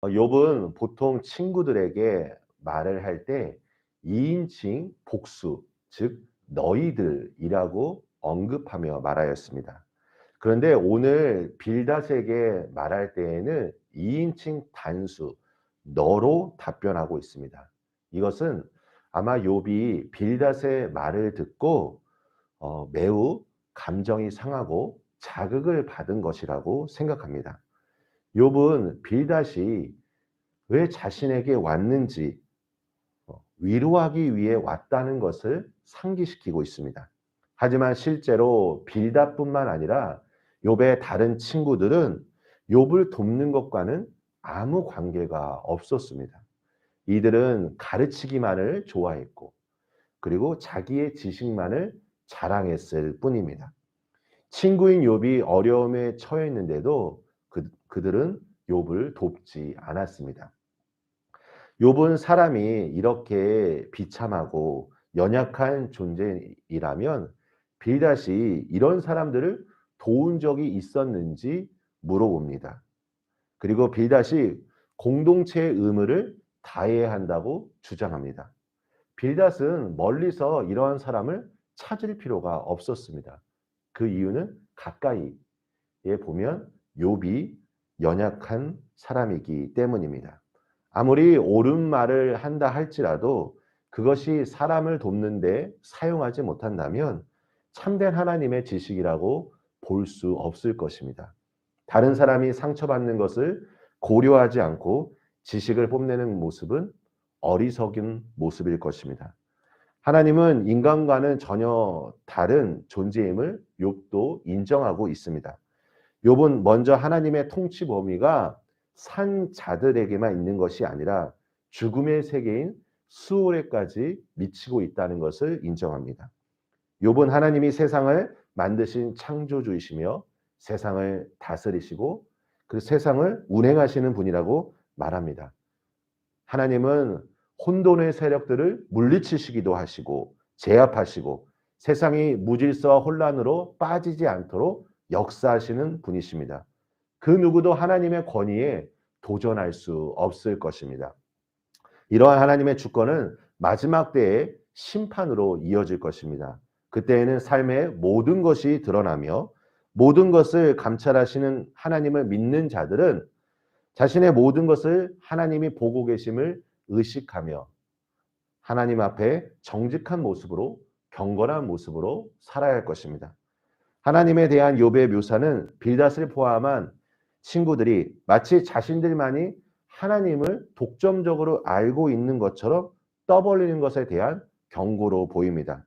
욥은 보통 친구들에게 말을 할 때 2인칭 복수, 즉 너희들이라고 언급하며 말하였습니다. 그런데 오늘 빌닷에게 말할 때에는 2인칭 단수 너로 답변하고 있습니다. 이것은 아마 욥이 빌닷의 말을 듣고 매우 감정이 상하고 자극을 받은 것이라고 생각합니다. 욥은 빌닷이 왜 자신에게 왔는지 위로하기 위해 왔다는 것을 상기시키고 있습니다. 하지만 실제로 빌닷뿐만 아니라 욥의 다른 친구들은 욥을 돕는 것과는 아무 관계가 없었습니다. 이들은 가르치기만을 좋아했고 그리고 자기의 지식만을 자랑했을 뿐입니다. 친구인 욥이 어려움에 처했는데도 그들은 욥을 돕지 않았습니다. 욥은 사람이 이렇게 비참하고 연약한 존재이라면 빌닷이 이런 사람들을 도운 적이 있었는지 물어봅니다. 그리고 빌닷이 공동체의 의무를 다해야 한다고 주장합니다. 빌닷은 멀리서 이러한 사람을 찾을 필요가 없었습니다. 그 이유는 가까이에 보면 욥이 연약한 사람이기 때문입니다. 아무리 옳은 말을 한다 할지라도 그것이 사람을 돕는 데 사용하지 못한다면 참된 하나님의 지식이라고 볼 수 없을 것입니다. 다른 사람이 상처받는 것을 고려하지 않고 지식을 뽐내는 모습은 어리석은 모습일 것입니다. 하나님은 인간과는 전혀 다른 존재임을 욥도 인정하고 있습니다. 욥은 먼저 하나님의 통치 범위가 산 자들에게만 있는 것이 아니라 죽음의 세계인 수월에까지 미치고 있다는 것을 인정합니다. 욥은 하나님이 세상을 만드신 창조주이시며 세상을 다스리시고 그 세상을 운행하시는 분이라고 말합니다. 하나님은 혼돈의 세력들을 물리치시기도 하시고 제압하시고 세상이 무질서와 혼란으로 빠지지 않도록 역사하시는 분이십니다. 그 누구도 하나님의 권위에 도전할 수 없을 것입니다. 이러한 하나님의 주권은 마지막 때의 심판으로 이어질 것입니다. 그때에는 삶의 모든 것이 드러나며 모든 것을 감찰하시는 하나님을 믿는 자들은 자신의 모든 것을 하나님이 보고 계심을 의식하며 하나님 앞에 정직한 모습으로 경건한 모습으로 살아야 할 것입니다. 하나님에 대한 욥의 묘사는 빌닷을 포함한 친구들이 마치 자신들만이 하나님을 독점적으로 알고 있는 것처럼 떠벌리는 것에 대한 경고로 보입니다.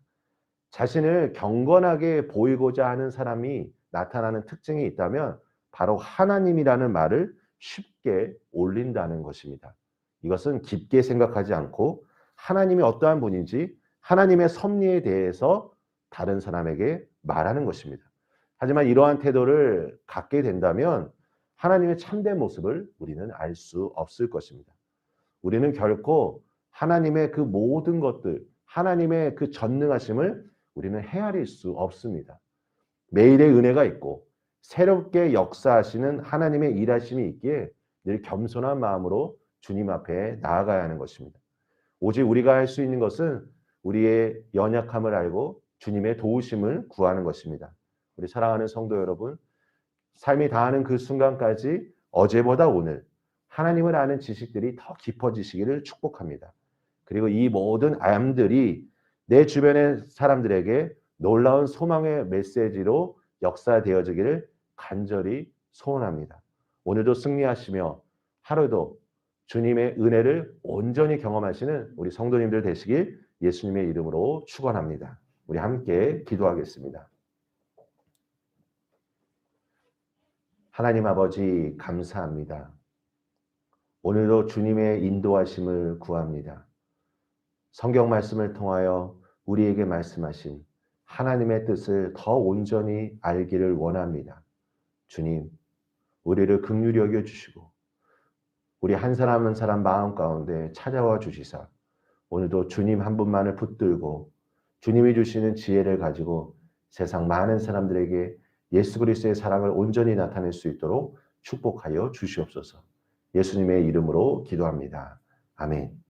자신을 경건하게 보이고자 하는 사람이 나타나는 특징이 있다면 바로 하나님이라는 말을 쉽게 올린다는 것입니다. 이것은 깊게 생각하지 않고 하나님이 어떠한 분인지 하나님의 섭리에 대해서 다른 사람에게 말하는 것입니다. 하지만 이러한 태도를 갖게 된다면 하나님의 참된 모습을 우리는 알 수 없을 것입니다. 우리는 결코 하나님의 그 모든 것들, 하나님의 그 전능하심을 우리는 헤아릴 수 없습니다. 매일의 은혜가 있고 새롭게 역사하시는 하나님의 일하심이 있기에 늘 겸손한 마음으로 주님 앞에 나아가야 하는 것입니다. 오직 우리가 할 수 있는 것은 우리의 연약함을 알고 주님의 도우심을 구하는 것입니다. 우리 사랑하는 성도 여러분, 삶이 다하는 그 순간까지 어제보다 오늘 하나님을 아는 지식들이 더 깊어지시기를 축복합니다. 그리고 이 모든 암들이 내 주변의 사람들에게 놀라운 소망의 메시지로 역사되어지기를 간절히 소원합니다. 오늘도 승리하시며 하루도 주님의 은혜를 온전히 경험하시는 우리 성도님들 되시길 예수님의 이름으로 축원합니다. 우리 함께 기도하겠습니다. 하나님 아버지 감사합니다. 오늘도 주님의 인도하심을 구합니다. 성경 말씀을 통하여 우리에게 말씀하신 하나님의 뜻을 더 온전히 알기를 원합니다. 주님, 우리를 긍휼히 여겨주시고 우리 한 사람 한 사람 마음 가운데 찾아와 주시사 오늘도 주님 한 분만을 붙들고 주님이 주시는 지혜를 가지고 세상 많은 사람들에게 예수 그리스도의 사랑을 온전히 나타낼 수 있도록 축복하여 주시옵소서. 예수님의 이름으로 기도합니다. 아멘.